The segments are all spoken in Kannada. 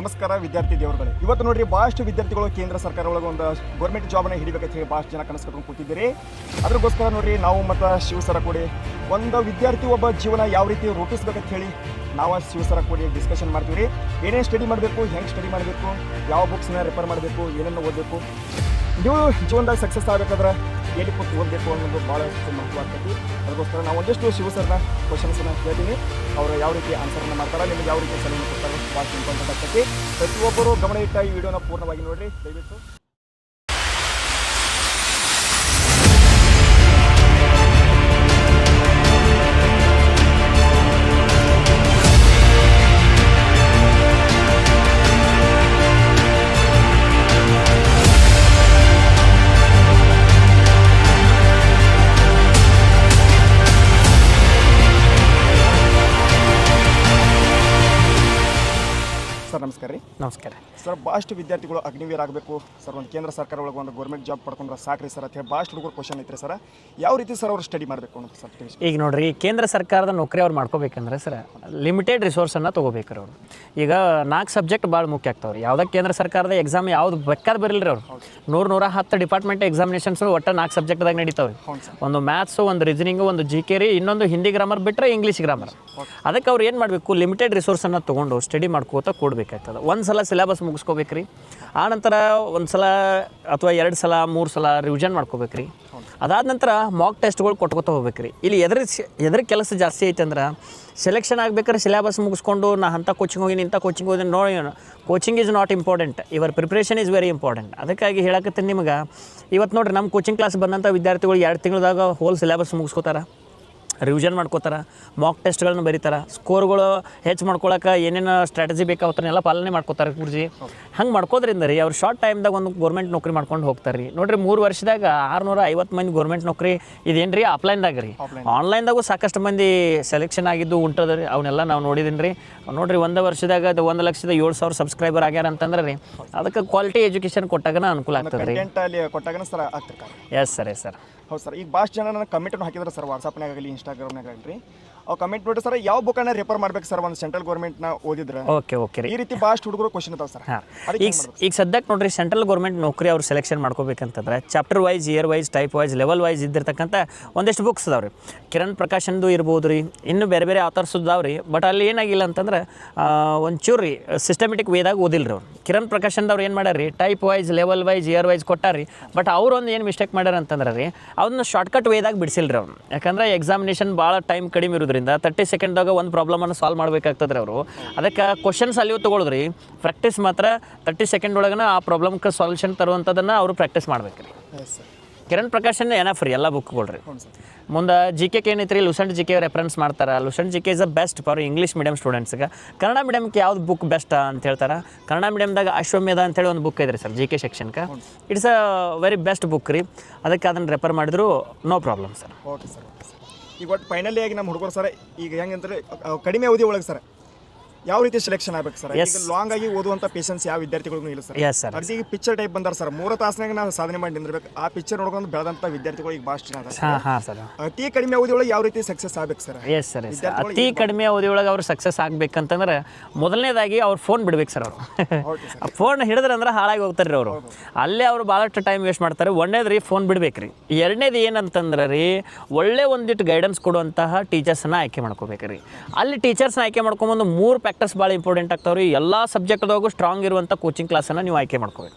ನಮಸ್ಕಾರ ವಿದ್ಯಾರ್ಥಿ ದೇವರುಗಳೇ. ಇವತ್ತು ನೋಡ್ರಿ ಭಾಳಷ್ಟು ವಿದ್ಯಾರ್ಥಿಗಳು ಕೇಂದ್ರ ಸರ್ಕಾರ ಒಳಗೆ ಒಂದು ಗೌರ್ಮೆಂಟ್ ಜಾಬನ್ನು ಹಿಡಿಬೇಕಂತ ಹೇಳಿ ಭಾಳಷ್ಟು ಜನ ಕನಸು ಕಟ್ಕೊಂಡು ಕೂತಿದ್ದೀರಿ. ಅದ್ರಗೋಸ್ಕರ ನೋಡ್ರಿ ನಾವು ಮತ್ತು ಶಿವಸರ ಕೂಡಿ ಒಂದು ವಿದ್ಯಾರ್ಥಿ ಒಬ್ಬ ಜೀವನ ಯಾವ ರೀತಿ ರೂಪಿಸ್ಬೇಕಂತ ಹೇಳಿ ನಾವು ಶಿವಸರ ಕೂಡಿ ಡಿಸ್ಕಷನ್ ಮಾಡ್ತೀವಿ ರೀ. ಏನೇನು ಸ್ಟಡಿ ಮಾಡಬೇಕು, ಹೆಂಗೆ ಸ್ಟಡಿ ಮಾಡಬೇಕು, ಯಾವ ಬುಕ್ಸ್ನ ರೆಫರ್ ಮಾಡಬೇಕು, ಏನೇನು ಓದಬೇಕು, ನೀವು ಜೀವನದಾಗ ಸಕ್ಸಸ್ ಆಗಬೇಕಾದ್ರೆ ಎಲ್ಲಿ ಕೂತು ಓದಬೇಕು ಅನ್ನೋದು ಭಾಳಷ್ಟು ಮುಖ್ಯವಾಗ್ತೈತಿ. ಅದಕ್ಕೋಸ್ಕರ ನಾವು ಒಂದಿಷ್ಟು ಶಿವಸರ್ನ ಕ್ವಶನ್ಸನ್ನು ಹೇಳ್ತೀನಿ. ಅವರು ಯಾವ ರೀತಿ ಆನ್ಸರನ್ನು ಮಾಡ್ತಾರೆ, ನಿಮಗೆ ಯಾವ ರೀತಿ ಸಲಹೆ ಕೊಡ್ತಾರೆ, ಭಾಳ ಇಂಪಾರ್ಟೆಂಟ್ ಆಗ್ತೈತಿ. ಪ್ರತಿಯೊಬ್ಬರು ಗಮನ ಇಟ್ಟ ಈ ವಿಡಿಯೋನ ಪೂರ್ಣವಾಗಿ ನೋಡಿರಿ ದಯವಿಟ್ಟು. ಸರ್ ನಮಸ್ಕಾರ ರೀ. ನಮಸ್ಕಾರ ಸರ್, ಭಾಳಷ್ಟು ವಿದ್ಯಾರ್ಥಿಗಳು ಅಗ್ನಿವೀರ ಆಗಬೇಕು ಸರ್, ಒಂದು ಕೇಂದ್ರ ಸರ್ಕಾರ ಒಳಗೆ ಒಂದು ಗೌರ್ಮೆಂಟ್ ಜಾಬ್ ಪಡ್ಕೊಂಡ್ರೆ ಸಾಕ್ರಿ ಸರ್ ಅಂತ ಹೇಳಿ ಭಾಳಷ್ಟು ಹುಡುಗರು ಕ್ವಶನ್ ಐತ್ರಿ ಸರ್. ಯಾವ ರೀತಿ ಸರ್ ಅವ್ರು ಸ್ಟಡಿ ಮಾಡಬೇಕು ಅನ್ನೋದು ಸರ್ ತಿಳಿಸಿ. ಈಗ ನೋಡ್ರಿ, ಕೇಂದ್ರ ಸರ್ಕಾರದ ನೌಕರಿ ಅವ್ರು ಮಾಡ್ಕೋಬೇಕಂದ್ರೆ ಸರ್ ಲಿಮಿಟೆಡ್ ರಿಸೋರ್ಸನ್ನು ತೊಗೋಬೇಕ್ರಿ ಅವರು. ಈಗ 4 ಸಬ್ಜೆಕ್ಟ್ ಭಾಳ ಮುಖ್ಯ ಆಗ್ತಾವ್ರಿ. ಯಾವುದೇ ಕೇಂದ್ರ ಸರ್ಕಾರದ ಎಕ್ಸಾಮ್ ಯಾವ್ದು ಬೇಕಾದ್ರೆ ಬರಲಿರಿ ಅವ್ರು 100-110 ಡಿಪಾರ್ಟ್ಮೆಂಟ್ ಎಕ್ಸಾಮಿನೇಷನ್ಸ್ ಒಟ್ಟು 4 ಸಬ್ಜೆಕ್ಟ್ದಾಗ ನಡೀತಾವೆ. ಒಂದು ಮ್ಯಾಥ್ಸು, ಒಂದು ರೀಸನಿಂಗು, ಒಂದು ಜಿ ಕೆ ರೀ, ಇನ್ನೊಂದು ಹಿಂದಿ ಗ್ರಾಮರ್ ಬಿಟ್ಟರೆ ಇಂಗ್ಲೀಷ್ ಗ್ರಾಮರ್. ಅದಕ್ಕೆ ಅವ್ರು ಏನು ಮಾಡಬೇಕು, ಲಿಮಿಟೆಡ್ ರಿಸೋರ್ಸನ್ನು ತೊಗೊಂಡು ಸ್ಟಡಿ ಮಾಡ್ಕೋತಾ ಕೊಡಬೇಕಾಗ್ತದೆ. ಒಂದು ಸಲ ಸಿಲೆಬಸ್ ಮುಗಿಸ್ಕೋಬೇಕ್ರಿ, ಆನಂತರ ಒಂದು ಸಲ ಅಥವಾ 2 ಸಲ 3 ಸಲ ರಿವಿಷನ್ ಮಾಡ್ಕೋಬೇಕ್ರಿ. ಅದಾದ ನಂತರ ಮಾಕ್ ಟೆಸ್ಟ್ಗಳು ಕೊಟ್ಕೋತಾ ಹೋಗ್ಬೇಕ್ರಿ. ಇಲ್ಲಿ ಎದ್ರ ಕೆಲಸ ಜಾಸ್ತಿ ಐತೆ ಅಂದ್ರೆ ಸೆಲೆಕ್ಷನ್ ಆಗ್ಬೇಕಾದ್ರೆ ಸಿಲೆಬಸ್ ಮುಗಿಸ್ಕೊಂಡು ನಾ ಅಂಥ ಕೋಚಿಂಗ್ ಹೋಗಿ ಇಂಥ ಕೋಚಿಂಗ್ ಹೋಗಿ ನೋಡಿ, coaching is not important, your preparation is very important. ಅದಕ್ಕಾಗಿ ಹೇಳಕತ್ತೀನಿ ನಿಮ್ಗೆ, ಇವತ್ತು ನೋಡಿರಿ ನಮ್ಮ ಕೋಚಿಂಗ್ ಕ್ಲಾಸ್ ಬಂದಂಥ ವಿದ್ಯಾರ್ಥಿಗಳು 2 ತಿಂಗಳದಾಗ ಹೋಲ್ ಸಿಲೆಬಸ್ ಮುಗಿಸ್ಕೋತಾರೆ, ರಿವಿಷನ್ ಮಾಡ್ಕೋತಾರೆ, ಮಾಕ್ ಟೆಸ್ಟ್ಗಳನ್ನ ಬರೀತಾರೆ, ಸ್ಕೋರ್ಗಳು ಹೆಚ್ಚು ಮಾಡ್ಕೊಳಕ್ಕೆ ಏನೇನು ಸ್ಟ್ರಾಟಜಿ ಬೇಕಾವತ್ತನ್ನೆಲ್ಲ ಪಾಲನೆ ಮಾಡ್ಕೋತಾರೆ ಗುರುಜಿ. ಹಂಗೆ ಮಾಡ್ಕೋದ್ರಿಂದ ರೀ ಅವ್ರು ಶಾರ್ಟ್ ಟೈಮ್ದಾಗ ಒಂದು ಗೌರ್ಮೆಂಟ್ ನೌಕರಿ ಮಾಡ್ಕೊಂಡು ಹೋಗ್ತಾರೆ ರೀ. ನೋಡಿರಿ, 3 ವರ್ಷದಾಗ 650 ಮಂದಿ ಗೌರ್ಮೆಂಟ್ ನೌಕರಿ ಇದೇನು ರೀ ಆಫ್ಲೈನ್ದಾಗ ರೀ. ಆನ್ಲೈನ್ದಾಗೂ ಸಾಕಷ್ಟು ಮಂದಿ ಸೆಲೆಕ್ಷನ್ ಆಗಿದ್ದು ಉಂಟದ ರೀ, ಅವನ್ನೆಲ್ಲ ನಾವು ನೋಡಿದ್ದೀನಿ ರೀ. ನೋಡಿರಿ, 1 ವರ್ಷದಾಗ 1,07,000 ಸಬ್ಸ್ಕ್ರೈಬರ್ ಆಗ್ಯಾರ ಅಂತಂದ್ರೆ ರೀ, ಅದಕ್ಕೆ ಕ್ವಾಲಿಟಿ ಎಜುಕೇಷನ್ ಕೊಟ್ಟಾಗನ ಅನುಕೂಲ ಆಗ್ತದೆ ರೀ. Yes sir, yes sir. ಹೌದು ಸರ್. ಈಗ ಭಾಳಷ್ಟು ಜನ ನನಗೆ ಕಮೆಂಟನ್ನು ಹಾಕಿದ್ರೆ ಸರ್, ವಾಟ್ಸಪ್ನಾಗ ಆಗಲಿ ಇನ್ಸ್ಟಾಗ್ರಾಮ್ನಾಗ ಆಗಲಿ, ಅವು ಕಮೆಂಟ್ ನೋಡಿ ಸರ್ ಯಾವ ಬುಕ್ಕನ್ನು ರೆಫರ್ ಮಾಡ್ಬೇಕು ಸರ್ ಒಂದು ಸೆಂಟ್ರಲ್ ಗೌರ್ಮೆಂಟ್ನ ಓದಿದ್ರೆ. ಓಕೆ ರೀ. ಈ ರೀತಿ ಭಾಳಷ್ಟು ಹುಡುಗರು ಕ್ವಶನ್ ಇದಾವೆ ಸರ್. ಈಗ ಸದ್ಯಕ್ಕೆ ನೋಡ್ರಿ, ಸೆಂಟ್ರಲ್ ಗೌರ್ಮೆಂಟ್ ನೌಕರಿ ಅವ್ರು ಸೆಲೆಕ್ಷನ್ ಮಾಡ್ಕೋಬೇಕಂತಂದ್ರೆ chapter wise, year wise, type wise, level wise ಇದ್ದಿರ್ತಕ್ಕಂಥ ಒಂದಿಷ್ಟು ಬುಕ್ಸ್ ಅದಾವೆ ರೀ. ಕಿರಣ್ ಪ್ರಕಾಶನ್ದು ಇರ್ಬೋದು ರೀ, ಇನ್ನೂ ಬೇರೆ ಬೇರೆ ಆಥರ್ಸ್ ಇದಾವೆ ರೀ. ಬಟ್ ಅಲ್ಲಿ ಏನಾಗಿಲ್ಲ ಅಂತಂದ್ರೆ ಒಂಚೂರು ರೀ ಸಿಸ್ಟಮೆಟಿಕ್ ವೇದಾಗ ಓದಿಲ್ಲ ರೀ ಅವ್ರು. ಕಿರಣ್ ಪ್ರಕಾಶನ್ದವ್ರು ಏನು ಮಾಡ್ಯಾರ ರೀ, type wise, level wise, year wise ಕೊಟ್ಟಾರ ರೀ. ಬಟ್ ಅವ್ರು ಒಂದು ಏನು ಮಿಸ್ಟೇಕ್ ಮಾಡ್ಯಾರ ಅಂತಂದ್ರೆ ರೀ, ಅದನ್ನ ಶಾರ್ಟ್ಕಟ್ ವೇದಾಗ ಬಿಡಿಸಿಲ್ಲ ರೀ ಅವ್ರು. ಯಾಕಂದ್ರೆ ಎಕ್ಸಾಮಿನೇಷನ್ ಭಾಳ ಟೈಮ್ ಕಡಿಮೆ ಇರೋದ್ರಿಂದ 30 ಸೆಕೆಂಡ್ದಾಗ ಒಂದು ಪ್ರಾಬ್ಲಮನ್ನು ಸಾಲ್ವ್ ಮಾಡ್ಬೇಕಾಗ್ತದೆ ರೀ ಅವರು. ಅದಕ್ಕೆ ಕ್ವಶನ್ಸ್ ಅಲ್ಲಿಯೂ ತೊಗೊಳೋದ್ರಿ, ಪ್ರಾಕ್ಟೀಸ್ ಮಾತ್ರ 30 ಸೆಕೆಂಡ್ ಒಳಗನ ಆ ಪ್ರಾಬ್ಲಮ್ಗೆ ಸಾಲ್ಯೂಷನ್ ತರುವಂಥದ್ದನ್ನು ಅವರು ಪ್ರಾಕ್ಟೀಸ್ ಮಾಡ್ಬೇಕು ರೀ. ಕಿರಣ್ ಪ್ರಕಾಶನ್ ಎನಫ್ ರೀ ಎಲ್ಲ ಬುಕ್ಗಳು ರೀ. ಮುಂದೆ ಜಿ ಕೆ ಏನೈತೆ ರೀ, ಲುಸೆಂಟ್ ಜಿ ಕೆ ರೆಫರೆನ್ಸ್ ಮಾಡ್ತಾರೆ. Lucent G K is a best for English medium ಸ್ಟೂಡೆಂಟ್ಸ್ಗೆ. ಕನ್ನಡ ಮೀಡಿಯಮ್ಗೆ ಯಾವ್ದು ಬುಕ್ ಬೆಸ್ಟ್ ಅಂತ ಹೇಳ್ತಾರೆ. ಕನ್ನಡ ಮೀಡಿಯಮ್ದಾಗ ಅಶ್ವಮೇಧ ಅಂತೇಳಿ ಒಂದು ಬುಕ್ ಇದೆ ಸರ್, ಜಿ ಕೆ ಸೆಕ್ಷನ್ಗೆ. It's a very best book ರೀ. ಅದಕ್ಕೆ ಅದನ್ನು ರೆಫರ್ ಮಾಡಿದ್ರು no problem sir. Okay sir. ಈಗ ಒಟ್ಟು ಫೈನಲಿ ಆಗಿ ನಮ್ಮ ಹುಡುಗರು ಸರ್, ಈಗ ಹೆಂಗಂದ್ರೆ ಕಡಿಮೆ ಅವಧಿ ಒಳಗೆ ಸರ್ ಯಾವ ರೀತಿ ಸೆಲೆಕ್ಷನ್ ಆಗ್ಬೇಕು ಸರ್? ಲಾಂಗ್ ಆಗಿ ಓದುವಂಥ ಪೇಷನ್ಸ್ ಯಾವ ವಿದ್ಯಾರ್ಥಿಗಳಿಗೂ ಇಲ್ಲ ಸರ್. Yes sir. ಅರ್ಜಿ ಪಿಕ್ಚರ್ ಟೈಪ್ ಬಂದಾರ ಸರ್, 3 ತಾಸಿನಾಗ ನಾವು ಸಾಧನೆ ಮಾಡಿ ನಿಂದಿರ್ಬೇಕು. ಆ ಪಿಕ್ಚರ್ ನೋಡ್ಕೊಂಡು ಬೆಳೆದಂಥ ವಿದ್ಯಾರ್ಥಿಗಳು ಈಗ ಭಾಳಷ್ಟು ಜನ ಅದಾರೆ. ಹಾಂ ಸರ್. ಅತಿ ಕಡಿಮೆ ಅವಧಿ ಒಳಗೆ ಯಾವ ರೀತಿ ಸಕ್ಸಸ್ ಆಗ್ಬೇಕು ಸರ್? Yes sir, S. ಅತಿ ಕಡಿಮೆ ಅವಧಿ ಒಳಗೆ ಅವ್ರು ಸಕ್ಸಸ್ ಆಗ್ಬೇಕಂತಂದ್ರೆ ಮೊದಲನೇದಾಗಿ ಅವ್ರು ಫೋನ್ ಬಿಡ್ಬೇಕು ಸರ್. ಅವರು ಫೋನ್ ಹಿಡಿದ್ರಂದ್ರೆ ಹಾಳಾಗಿ ಹೋಗ್ತಾರೆ ರೀ ಅವರು. ಅಲ್ಲೇ ಅವರು ಭಾಳಷ್ಟು ಟೈಮ್ ವೇಸ್ಟ್ ಮಾಡ್ತಾರೆ. ಒಂದೇದು ರೀ, ಫೋನ್ ಬಿಡ್ಬೇಕು ರೀ. ಎರಡನೇದು ಏನಂತಂದ್ರೆ ರೀ, ಒಳ್ಳೆ ಒಂದಿಟ್ಟು ಗೈಡೆನ್ಸ್ ಕೊಡುವಂತಹ ಟೀಚರ್ಸನ್ನ ಆಯ್ಕೆ ಮಾಡ್ಕೋಬೇಕು ರೀ. ಅಲ್ಲಿ ಟೀಚರ್ಸ್ನ ಆಯ್ಕೆ ಮಾಡ್ಕೊಂಬಂದು 3 ಫ್ಯಾಕ್ಟರ್ಸ್ ಭಾಳ ಇಂಪಾರ್ಟೆಂಟ್ ಆಗ್ತಾವ್ರಿ. ಎಲ್ಲ ಸಬ್ಜೆಕ್ಟ್ದಾಗೂ ಸ್ಟ್ರಾಂಗ್ ಇರುವಂಥ ಕೋಚಿಂಗ್ ಕ್ಲಾಸನ್ನು ನೀವು ಆಯ್ಕೆ ಮಾಡ್ಕೋಬೇಕು.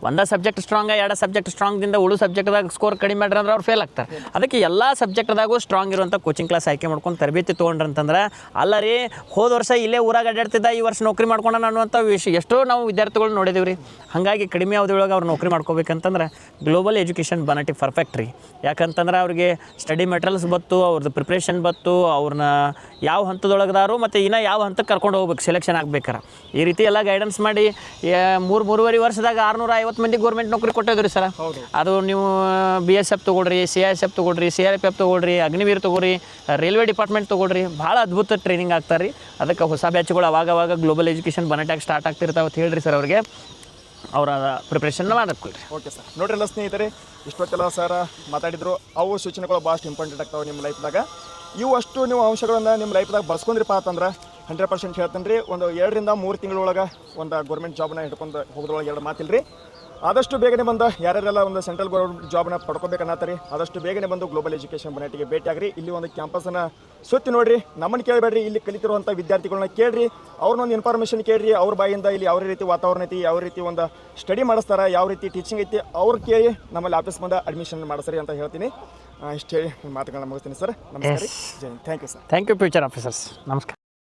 ಒಂದೇ ಸಬ್ಜೆಕ್ಟ್ ಸ್ಟ್ರಾಂಗ್, 2 ಸಬ್ಜೆಕ್ಟ್ ಸ್ಟ್ರಾಂಗ್ದಿಂದ ಉಳು ಸಬ್ಜೆಕ್ಟ್ದಾಗ ಸ್ಕೋರ್ ಕಡಿಮೆ ಮಾಡ್ರಿ ಅಂದ್ರೆ ಅವ್ರು ಫೇಲ್ ಆಗ್ತಾರೆ. ಅದಕ್ಕೆ ಎಲ್ಲ ಸಬ್ಜೆಕ್ಟ್ದಾಗೂ ಸ್ಟ್ರಾಂಗ್ ಇರುವಂಥ ಕೋಚಿಂಗ್ ಕ್ಲಾಸ್ ಆಯ್ಕೆ ಮಾಡ್ಕೊಂಡು ತರಬೇತಿ ತೊಗೊಂಡ್ರಂತಂದ್ರೆ, ಅಲ್ಲ ರೀ ಹೋದ ವರ್ಷ ಇಲ್ಲೇ ಊರಾಗ ಅಡ್ಡಾಡ್ತಿದ್ದ, ಈ ವರ್ಷ ನೌಕರಿ ಮಾಡ್ಕೊಂಡ ಅನ್ನುವಂಥ ಎಷ್ಟೋ ನಾವು ವಿದ್ಯಾರ್ಥಿಗಳು ನೋಡಿದೀವಿ ರೀ. ಹಾಗಾಗಿ ಕಡಿಮೆ ಅವಧಿಯೊಳಗೆ ಅವ್ರು ನೌಕರಿ ಮಾಡ್ಕೋಬೇಕಂತಂದ್ರೆ ಗ್ಲೋಬಲ್ ಎಜುಕೇಷನ್ ಬನಟಿ ಪರ್ಫೆಕ್ಟ್ ರೀ. ಯಾಕಂತಂದ್ರೆ ಅವ್ರಿಗೆ ಸ್ಟಡಿ ಮೆಟೀರಿಯಲ್ಸ್ ಬತ್ತು, ಅವ್ರದ್ದು ಪ್ರಿಪ್ರೇಷನ್ ಬತ್ತು, ಅವ್ರನ್ನ ಯಾವ ಹಂತದೊಳಗದಾರು ಮತ್ತು ಇನ್ನೂ ಯಾವ ಹಂತಕ್ಕೆ ಕರ್ಕೊಂಡು ಹೋಗ್ಬೇಕು ಸೆಲೆಕ್ಷನ್ ಆಗ್ಬೇಕಾರೆ. ಈ ರೀತಿ ಎಲ್ಲ ಗೈಡೆನ್ಸ್ ಮಾಡಿ 3-3.5 ವರ್ಷದಾಗ 650 ಮಂದಿ ಗೌರ್ಮೆಂಟ್ ನೌಕರಿ ಕೊಟ್ಟಿದ್ರಿ ಸರ್. ಅದು ನೀವು BSF ತೊಗೊಳ್ರಿ, CISF ತೊಗೊಳ್ರಿ, CRPF ತೊಗೊಳ್ರಿ, ಅಗ್ನಿವೀರ್ ತೊಗೊಳ್ರಿ, ರೈಲ್ವೆ ಡಿಪಾರ್ಟ್ಮೆಂಟ್ ತೊಗೊಳ್ರಿ, ಭಾಳ ಅದ್ಭುತ ಟ್ರೈನಿಂಗ್ ಆಗ್ತಾರೆ ರೀ. ಅದಕ್ಕೆ ಹೊಸ ಬ್ಯಾಚ್ಗಳು ಅವಾಗವಾಗ ಗ್ಲೋಬಲ್ ಎಜುಕೇಷನ್ ಬನಟ್ಯಾಗ ಸ್ಟಾರ್ಟ್ ಆಗ್ತಿರ್ತಾವೆ ಅಂತ ಹೇಳ್ರಿ ಸರ್. ಅವ್ರಿಗೆ ಅವರ ಪ್ರಿಪ್ರೇಷನ್ನ ಮಾಡಕ್ಕೊಳ್ರಿ. Okay sir. ನೋಡ್ರಿ ಎಲ್ಲ ಸ್ನೇಹಿತರೆ, ಇಷ್ಟೊತ್ತೆಲ್ಲ ಸರ್ ಮಾತಾಡಿದ್ರು. ಅವು ಸೂಚನೆಗಳು ಭಾಳಷ್ಟು ಇಂಪಾರ್ಟೆಂಟ್ ಆಗ್ತಾವೆ ನಿಮ್ಮ ಲೈಫ್ದಾಗ. ಇವು ಅಷ್ಟು ನೀವು ಅಂಶಗಳನ್ನು ನಿಮ್ಮ ಲೈಫ್ದಾಗ ಬಳಸ್ಕೊಂಡ್ರಿಪ್ಪ ಅಂತಂದ್ರೆ 100% ಹೇಳ್ತೇನೆ ರೀ. ಒಂದು 2 ರಿಂದ 3 ತಿಂಗಳೊಳಗೆ ಒಂದು ಗೌರ್ಮೆಂಟ್ ಜಾಬ್ನ ಹಿಡ್ಕೊಂಡು ಹೋಗೋದ್ರೊಳಗೆ 2 ಮಾತಿಲ್ಲ ರೀ. ಆದಷ್ಟು ಬೇಗನೆ ಬಂದು ಯಾರ್ಯಾರೆಲ್ಲ ಒಂದು ಸೆಂಟ್ರಲ್ ಗೌರ್ಮೆಂಟ್ ಜಾಬ್ನ ಪಡ್ಕೋಬೇಕನ್ನತ್ತಾರೆ ಆದಷ್ಟು ಬೇಗನೆ ಬಂದು ಗ್ಲೋಬಲ್ ಎಜುಕೇಷನ್ ಬನಾಟಿಗೆ ಭೇಟಿಯಾಗ್ರಿ. ಇಲ್ಲಿ ಒಂದು ಕ್ಯಾಂಪಸ್ನ ಸುತ್ತಿ ನೋಡ್ರಿ. ನಮ್ಮನ್ನು ಕೇಳಬೇಡ್ರಿ, ಇಲ್ಲಿ ಕಲಿತಿರುವಂಥ ವಿದ್ಯಾರ್ಥಿಗಳನ್ನ ಕೇಳ್ರಿ, ಅವ್ರನ್ನೊಂದು ಇನ್ಫಾರ್ಮೇಷನ್ ಕೇಳ್ರಿ. ಅವ್ರ ಬಾಯಿಂದ ಇಲ್ಲಿ ಯಾವ ರೀತಿ ವಾತಾವರಣ ಐತಿ, ಯಾವ ರೀತಿ ಒಂದು ಸ್ಟಡಿ ಮಾಡಿಸ್ತಾರೆ, ಯಾವ ರೀತಿ ಟೀಚಿಂಗ್ ಐತಿ, ಅವ್ರ ಕೇಳಿ ನಮ್ಮಲ್ಲಿ ಆಫೀಸ್ ಬಂದು ಅಡ್ಮಿಷನ್ ಮಾಡಿಸ್ರಿ ಅಂತ ಹೇಳ್ತೀನಿ. ಇಷ್ಟು ಹೇಳಿ ಮಾತುಗಳನ್ನ ಮುಗಿಸ್ತೀನಿ ಸರ್. ನಮಸ್ಕಾರ ರೀ. ಜೈ Hind. Thank you sir. Thank you future officers. ನಮಸ್ಕಾರ.